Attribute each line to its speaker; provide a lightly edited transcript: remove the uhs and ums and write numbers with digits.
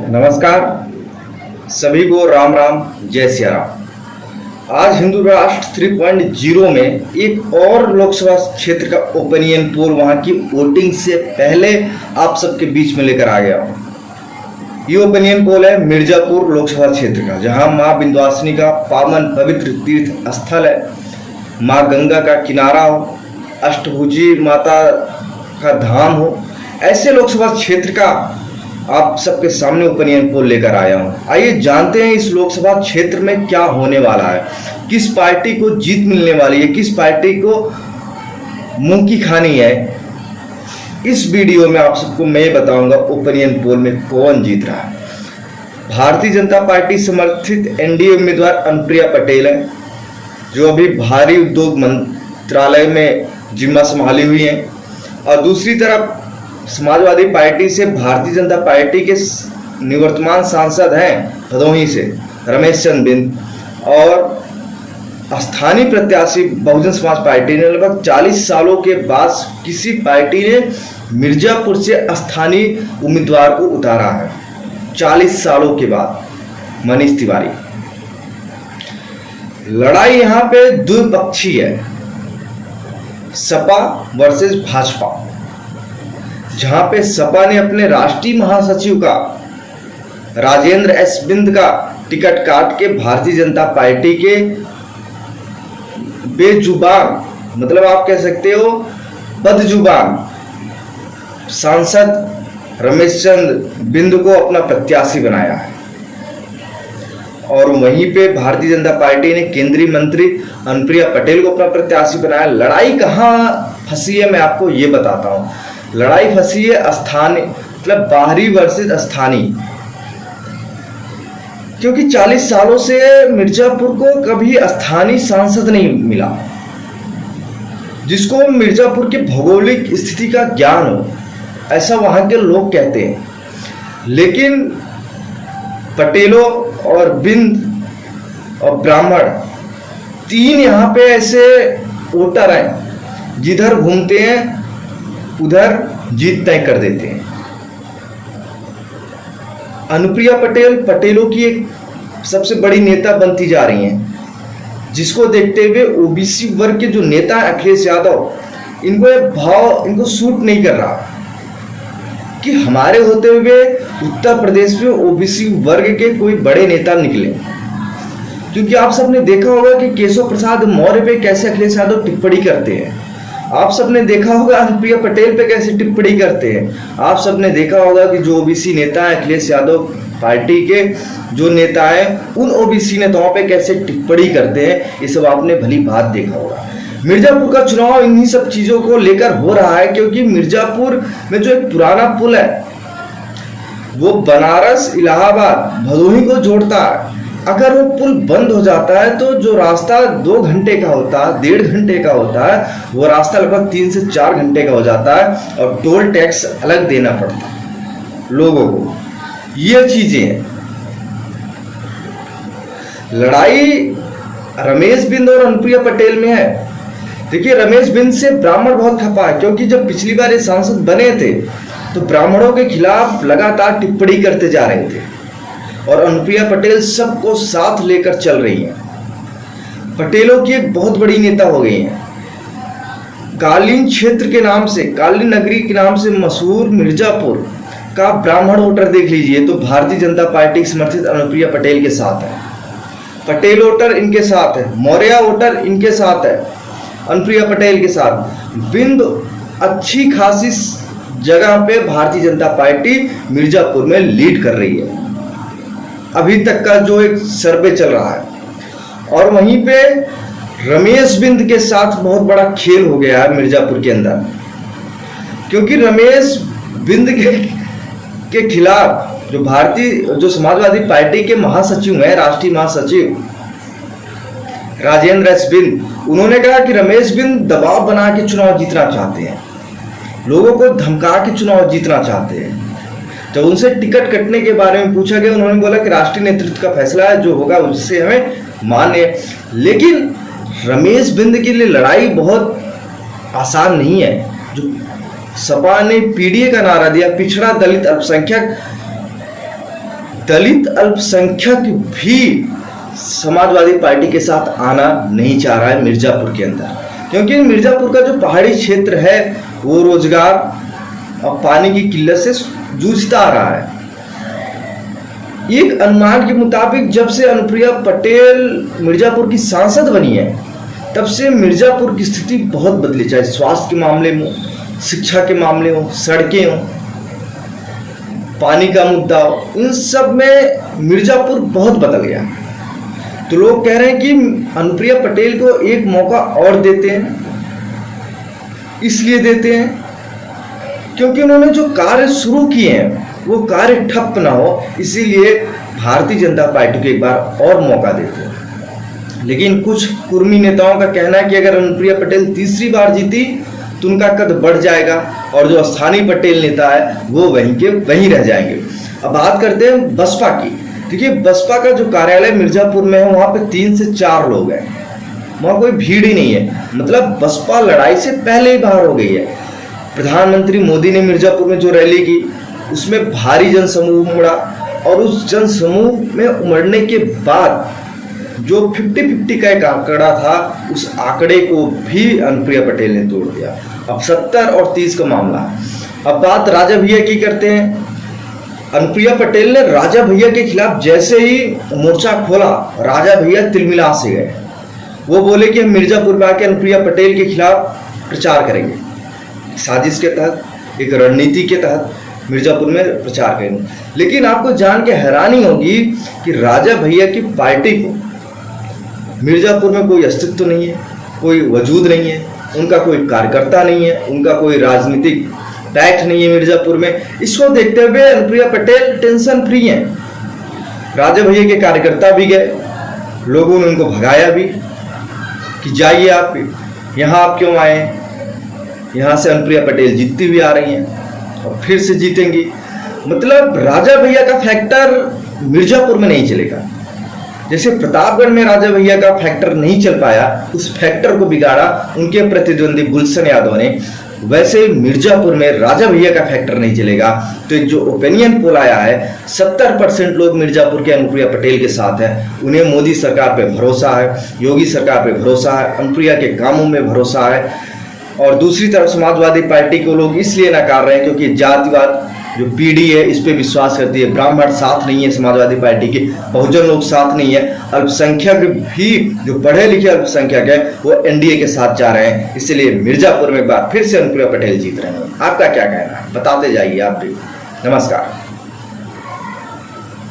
Speaker 1: नमस्कार सभी को, राम राम, जय सिया राम। आज हिंदू राष्ट्र 3.0 में एक और लोकसभा क्षेत्र का ओपिनियन पोल वहां की वोटिंग से पहले आप सबके बीच में लेकर आ गया हूं। ये ओपिनियन पोल है मिर्जापुर लोकसभा क्षेत्र का, जहां मां विंध्यवासिनी का पावन पवित्र तीर्थ स्थल है, मां गंगा का किनारा हो, अष्टभुजी माता का धाम हो। ऐसे लोकसभा क्षेत्र का आप सबके सामने ओपिनियन पोल लेकर आया हूं। आइए जानते हैं इस लोकसभा क्षेत्र में क्या होने वाला है, किस पार्टी को जीत मिलने वाली है, किस पार्टी को मुंह की खानी है। इस वीडियो में आप सबको मैं बताऊंगा ओपिनियन पोल में कौन जीत रहा है। भारतीय जनता पार्टी समर्थित एनडीए उम्मीदवार अनुप्रिया पटेल है, जो अभी भारी उद्योग मंत्रालय में जिम्मा संभाली हुई है, और दूसरी तरफ समाजवादी पार्टी से भारतीय जनता पार्टी के निवर्तमान सांसद हैं भदोही से रमेश चंद्र बिंद, और स्थानीय प्रत्याशी बहुजन समाज पार्टी ने लगभग 40 सालों के बाद किसी पार्टी ने मिर्जापुर से स्थानीय उम्मीदवार को उतारा है। 40 सालों के बाद मनीष तिवारी। लड़ाई यहां पे द्विपक्षीय है, सपा वर्सेस भाजपा, जहां पे सपा ने अपने राष्ट्रीय महासचिव का राजेंद्र एस बिंद का टिकट काट के भारतीय जनता पार्टी के बेजुबान, मतलब आप कह सकते हो बदजुबान सांसद रमेश चंद्र बिंद को अपना प्रत्याशी बनाया है। और वहीं पे भारतीय जनता पार्टी ने केंद्रीय मंत्री अनुप्रिया पटेल को अपना प्रत्याशी बनाया। लड़ाई कहां फंसी है मैं आपको ये बताता हूं। लड़ाई फंसी है स्थानीय, मतलब बाहरी वर्सेस स्थानीय, क्योंकि 40 सालों से मिर्जापुर को कभी स्थानीय सांसद नहीं मिला जिसको मिर्जापुर की भौगोलिक स्थिति का ज्ञान हो, ऐसा वहां के लोग कहते हैं। लेकिन पटेलों और बिंद और ब्राह्मण तीन यहां पे ऐसे वोटर हैं, जिधर घूमते हैं उधर जीत तय कर देते हैं। अनुप्रिया पटेल पटेलों की एक सबसे बड़ी नेता बनती जा रही हैं, जिसको देखते हुए ओबीसी वर्ग के जो नेता अखिलेश यादव, इनको एक भाव इनको सूट नहीं कर रहा कि हमारे होते हुए उत्तर प्रदेश में ओबीसी वर्ग के कोई बड़े नेता निकले। क्योंकि आप सबने देखा होगा कि केशव प्रसाद मौर्य पे कैसे अखिलेश यादव टिप्पणी करते हैं, आप सबने देखा होगा अनुप्रिया पटेल पे कैसे टिप्पणी करते हैं, आप सबने देखा होगा कि जो ओबीसी नेता है अखिलेश यादव पार्टी के जो नेता हैं उन ओबीसी नेताओं पे कैसे टिप्पणी करते हैं। ये सब आपने भली बात देखा होगा। मिर्जापुर का चुनाव इन्हीं सब चीजों को लेकर हो रहा है, क्योंकि मिर्जापुर में जो एक पुराना पुल है वो बनारस, इलाहाबाद, भदोही को जोड़ता है। अगर वो पुल बंद हो जाता है तो जो रास्ता 2 घंटे का होता है, 1.5 घंटे का होता है, वो रास्ता लगभग 3 से 4 घंटे का हो जाता है, और टोल टैक्स अलग देना पड़ता है लोगों को। ये चीजें हैं। लड़ाई रमेश बिंद और अनुप्रिया पटेल में है। देखिए, रमेश बिंद से ब्राह्मण बहुत खपा है, क्योंकि जब पिछली बार ये सांसद बने थे तो ब्राह्मणों के खिलाफ लगातार टिप्पणी करते जा रहे थे, और अनुप्रिया पटेल सबको साथ लेकर चल रही हैं। पटेलों की एक बहुत बड़ी नेता हो गई हैं। कालीन क्षेत्र के नाम से, कालीन नगरी के नाम से मशहूर मिर्जापुर का ब्राह्मण वोटर देख लीजिए तो भारतीय जनता पार्टी समर्थित अनुप्रिया पटेल के साथ है। पटेल वोटर इनके साथ है, मौर्य वोटर इनके साथ है, अनुप्रिया पटेल के साथ। बिंद अच्छी खासी जगह पे भारतीय जनता पार्टी मिर्जापुर में लीड कर रही है, अभी तक का जो एक सर्वे चल रहा है। और वहीं पे रमेश बिंद के साथ बहुत बड़ा खेल हो गया है मिर्जापुर के अंदर, क्योंकि रमेश बिंद के खिलाफ जो समाजवादी पार्टी के महासचिव हैं, राष्ट्रीय महासचिव राजेंद्र एस बिंद, उन्होंने कहा कि रमेश बिंद दबाव बना के चुनाव जीतना चाहते हैं, लोगों को धमका के चुनाव जीतना चाहते हैं। जब उनसे टिकट कटने के बारे में पूछा गया, उन्होंने बोला कि राष्ट्रीय नेतृत्व का फैसला है, जो होगा उससे हमें मान्य। लेकिन रमेश बिंद के लिए लड़ाई बहुत आसान नहीं है। जो सपा ने पीडीए का नारा दिया, पिछड़ा दलित अल्पसंख्यक दलित अल्पसंख्यक भी समाजवादी पार्टी के साथ आना नहीं चाह रहा है मिर्जापुर के अंदर, क्योंकि मिर्जापुर का जो पहाड़ी क्षेत्र है वो रोजगार और पानी की किल्लत से जूझता आ रहा है। एक अनुमान के मुताबिक जब से अनुप्रिया पटेल मिर्जापुर की सांसद बनी है तब से मिर्जापुर की स्थिति बहुत बदली, चाहे स्वास्थ्य के मामले में, शिक्षा के मामले हो, सड़कें हो, पानी का मुद्दा हो, इन सब में मिर्जापुर बहुत बदल गया। तो लोग कह रहे हैं कि अनुप्रिया पटेल को एक मौका और देते हैं, इसलिए देते हैं क्योंकि उन्होंने जो कार्य शुरू किए हैं वो कार्य ठप ना हो, इसीलिए भारतीय जनता पार्टी को एक बार और मौका देते हैं। लेकिन कुछ कुर्मी नेताओं का कहना है कि अगर अनुप्रिया पटेल तीसरी बार जीती तो उनका कद बढ़ जाएगा और जो स्थानीय पटेल नेता है वो वहीं के वहीं रह जाएंगे। अब बात करते हैं बसपा की। देखिए, बसपा का जो कार्यालय मिर्जापुर में है वहाँ पे 3 से 4 लोग हैं, वहाँ कोई भीड़ ही नहीं है, मतलब बसपा लड़ाई से पहले ही बाहर हो गई है। प्रधानमंत्री मोदी ने मिर्जापुर में जो रैली की उसमें भारी जनसमूह उमड़ा और उस जनसमूह में उमड़ने के बाद जो 50-50 का एक आंकड़ा था उस आंकड़े को भी अनुप्रिया पटेल ने तोड़ दिया। अब 70 और 30 का मामला है। अब बात राजा भैया की करते हैं। अनुप्रिया पटेल ने राजा भैया के खिलाफ जैसे ही मोर्चा खोला, राजा भैया तिलमिला से गए। वो बोले कि हम मिर्जापुर में आके अनुप्रिया पटेल के खिलाफ प्रचार करेंगे, साजिश के तहत, एक रणनीति के तहत मिर्जापुर में प्रचार करेंगे। लेकिन आपको जान के हैरानी होगी कि राजा भैया की पार्टी को मिर्जापुर में कोई अस्तित्व नहीं है, कोई वजूद नहीं है, उनका कोई कार्यकर्ता नहीं है, उनका कोई राजनीतिक टैक्ट नहीं है मिर्जापुर में। इसको देखते हुए अनुप्रिया पटेल टेंशन फ्री हैं। राजा भैया के कार्यकर्ता भी गए, लोगों ने उनको भगाया भी कि जाइए आप यहाँ, आप क्यों आए, यहाँ से अनुप्रिया पटेल जीतती हुई आ रही हैं और फिर से जीतेंगी। मतलब राजा भैया का फैक्टर मिर्जापुर में नहीं चलेगा। जैसे प्रतापगढ़ में राजा भैया का फैक्टर नहीं चल पाया, उस फैक्टर को बिगाड़ा उनके प्रतिद्वंदी गुलशन यादव ने, वैसे मिर्जापुर में राजा भैया का फैक्टर नहीं चलेगा। तो एक जो ओपिनियन पोल आया है, 70% लोग मिर्जापुर के अनुप्रिया पटेल के साथ हैं। उन्हें मोदी सरकार पे भरोसा है, योगी सरकार पे भरोसा है, अनुप्रिया के कामों में भरोसा है। और दूसरी तरफ समाजवादी पार्टी को लोग इसलिए नकार रहे हैं क्योंकि जातिवाद जो पीढ़ी है इस पे विश्वास करती है। ब्राह्मण साथ नहीं है समाजवादी पार्टी के, बहुजन लोग साथ नहीं है, अल्पसंख्यक भी जो पढ़े लिखे अल्पसंख्यक है वो एनडीए के साथ जा रहे हैं। इसलिए मिर्जापुर में एक बार फिर से अनुप्रिया पटेल जीत रहे हैं। आपका क्या कहना है, बताते जाइए आप भी। नमस्कार।